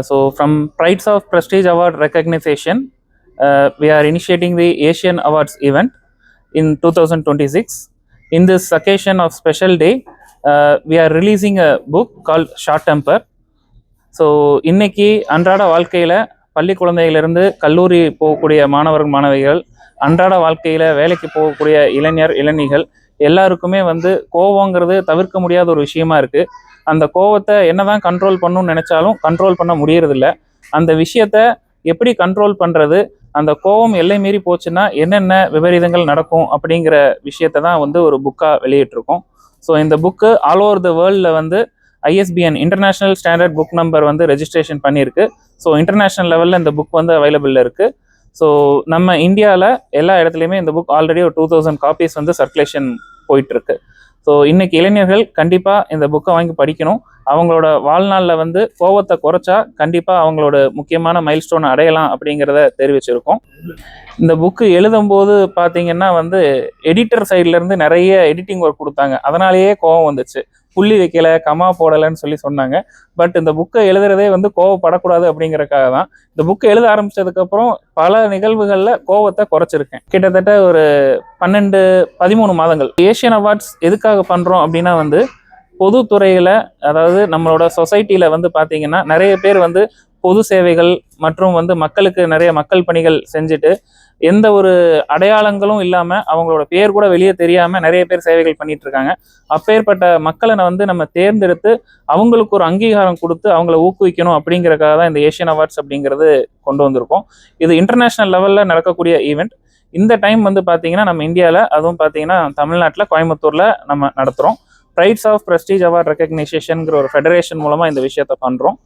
So, from Prides of Prestige Award recognition, we are initiating the Asian Awards event in 2026. In this occasion of special day, we are releasing a book called Short Temper. So இன்னைக்கு அன்றாட வாழ்க்கையில் பள்ளி குழந்தைகளிலிருந்து கல்லூரி போகக்கூடிய மாணவர்கள் மாணவிகள், அன்றாட வாழ்க்கையில் வேலைக்கு போகக்கூடிய இளைஞர் இளைஞிகள் எல்லாருக்குமே வந்து கோவங்கிறது தவிர்க்க முடியாத ஒரு விஷயமா இருக்குது. அந்த கோவத்தை என்னதான் கண்ட்ரோல் பண்ணணும்னு நினச்சாலும் கண்ட்ரோல் பண்ண முடியறதில்ல. அந்த விஷயத்த எப்படி கண்ட்ரோல் பண்ணுறது, அந்த கோவம் எல்லை மீறி போச்சுன்னா என்னென்ன விபரீதங்கள் நடக்கும் அப்படிங்கிற விஷயத்தை தான் வந்து ஒரு புக்காக வெளியிட்டிருக்கோம். ஸோ இந்த புக்கு ஆல் ஓவர் த வேர்ல்டில் வந்து ISBN international standard book number வந்து ரெஜிஸ்ட்ரேஷன் பண்ணியிருக்கு. ஸோ இன்டர்நேஷ்னல் லெவலில் இந்த புக் வந்து அவைலபிளில் இருக்குது. ஸோ நம்ம இந்தியாவில் எல்லா இடத்துலையுமே இந்த புக் ஆல்ரெடி ஒரு 2000 காப்பீஸ் வந்து சர்க்குலேஷன் போயிட்டுருக்கு. ஸோ இன்றைக்கி இளைஞர்கள் கண்டிப்பாக இந்த புக்கை வாங்கி படிக்கணும். அவங்களோட வாழ்நாளில் வந்து கோவத்தை குறைச்சா கண்டிப்பாக அவங்களோட முக்கியமான மைல்ஸ்டோனை அடையலாம் அப்படிங்கிறத தெரிவிச்சிருக்கோம். இந்த புக்கு எழுதும்போது பார்த்தீங்கன்னா வந்து எடிட்டர் சைட்லேருந்து நிறைய எடிட்டிங் ஒர்க் கொடுத்தாங்க. அதனாலேயே கோவம் வந்துச்சு. புள்ளி வைக்கலை, கமா போடலைன்னு சொன்னாங்க. பட் இந்த புக்கை எழுதுறதே வந்து கோவப்படக்கூடாது அப்படிங்கிறக்காக தான். இந்த புக்கை எழுத ஆரம்பித்ததுக்கப்புறம் பல நிகழ்வுகளில் கோவத்தை குறைச்சிருக்கேன். கிட்டத்தட்ட ஒரு 12-13 மாதங்கள். ஏஷியன் அவார்ட்ஸ் எதுக்காக பண்ணுறோம் அப்படின்னா வந்து பொதுத்துறையில், அதாவது நம்மளோட சொசைட்டியில் வந்து பார்த்திங்கன்னா நிறைய பேர் வந்து பொது சேவைகள் மற்றும் வந்து மக்களுக்கு நிறைய மக்கள் பணிகள் செஞ்சுட்டு எந்த ஒரு அடையாளங்களும் இல்லாமல் அவங்களோட பேர் கூட வெளியே தெரியாமல் நிறைய பேர் சேவைகள் பண்ணிட்டு இருக்காங்க. அப்பேற்பட்ட மக்களை வந்து நம்ம தேர்ந்தெடுத்து அவங்களுக்கு ஒரு அங்கீகாரம் கொடுத்து அவங்கள ஊக்குவிக்கணும் அப்படிங்கிறக்காக தான் இந்த ஏஷியன் அவார்ட்ஸ் அப்படிங்கிறது கொண்டு வந்திருக்கோம். இது இன்டர்நேஷ்னல் லெவலில் நடக்கக்கூடிய ஈவெண்ட். இந்த டைம் வந்து பார்த்தீங்கன்னா நம்ம இந்தியாவில், அதுவும் பார்த்தீங்கன்னா தமிழ்நாட்டில் கோயம்புத்தூரில் நம்ம நடத்துகிறோம். ப்ரைட்ஸ் ஆஃப் ப்ரெஸ்டீஜ் அவார்ட் ரெகக்னைசேஷன்ங்கிற ஒரு ஃபெடரேஷன் மூலமாக இந்த விஷயத்தை பண்ணுறோம்.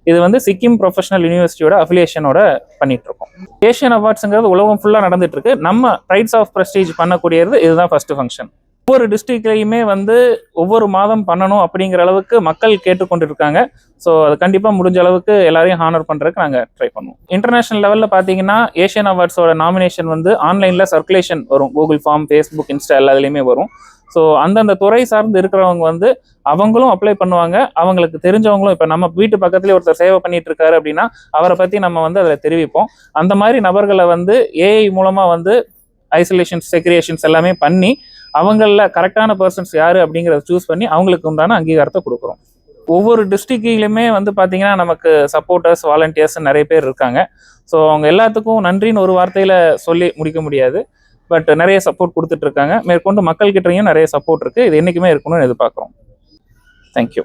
இது வந்து சிக்கிம் ப்ரொஃபஷனல் யூனிவர்சிட்டியோட அஃபிலியேஷனோட பண்ணிட்டு இருக்கோம். ஏஷியன் அவார்ட்ஸுங்கிறது உலகம் ஃபுல்லாக நடந்துட்டு இருக்கு. நம்ம ப்ரைட்ஸ் ஆஃப் ப்ரெஸ்டீஜ் பண்ணக்கூடியது இதுதான் ஃபர்ஸ்ட் ஃபங்க்ஷன். ஒவ்வொரு டிஸ்ட்ரிக்ட்லையுமே வந்து ஒவ்வொரு மாதம் பண்ணணும் அப்படிங்கிற அளவுக்கு மக்கள் கேட்டுக்கொண்டு இருக்காங்க. ஸோ அது கண்டிப்பாக முடிஞ்ச அளவுக்கு எல்லாரையும் ஹானர் பண்ணுறதுக்கு நாங்கள் ட்ரை பண்ணுவோம். இன்டர்நேஷனல் லெவலில் பார்த்தீங்கன்னா ஏஷியன் அவார்ட்ஸோட நாமினேஷன் வந்து ஆன்லைனில் சர்க்குலேஷன் வரும். கூகுள் ஃபார்ம், ஃபேஸ்புக், இன்ஸ்டா எல்லாத்துலேயுமே வரும். ஸோ அந்தந்த துறை சார்ந்து இருக்கிறவங்க வந்து அவங்களும் அப்ளை பண்ணுவாங்க. அவங்களுக்கு தெரிஞ்சவங்களும், இப்போ நம்ம வீட்டு பக்கத்துலேயே ஒருத்தர் சேவை பண்ணிட்டு இருக்காரு அப்படின்னா அவரை பற்றி நம்ம வந்து அதில் தெரிவிப்போம். அந்த மாதிரி நபர்களை வந்து ஏஐ மூலமாக வந்து ஐசோலேஷன்ஸ், செக்ரியேஷன்ஸ் எல்லாமே பண்ணி அவங்களில் கரெக்டான பர்சன்ஸ் யார் அப்படிங்கிறத சூஸ் பண்ணி அவங்களுக்கு உண்டான அங்கீகாரத்தை கொடுக்குறோம். ஒவ்வொரு டிஸ்ட்ரிக்ட்லையுமே வந்து பார்த்தீங்கன்னா நமக்கு சப்போர்ட்டர்ஸ், வாலண்டியர்ஸ் நிறைய பேர் இருக்காங்க. ஸோ அவங்க எல்லாத்துக்கும் நன்றின்னு ஒரு வார்த்தையில் சொல்லி முடிக்க முடியாது. பட் நிறைய சப்போர்ட் கொடுத்துட்டு இருக்காங்க. மேற்கொண்டு மக்கள்கிட்டையும் நிறைய சப்போர்ட் இருக்குது. இது என்றைக்குமே இருக்கணும்னு எதிர்பார்க்குறோம். தேங்க்யூ.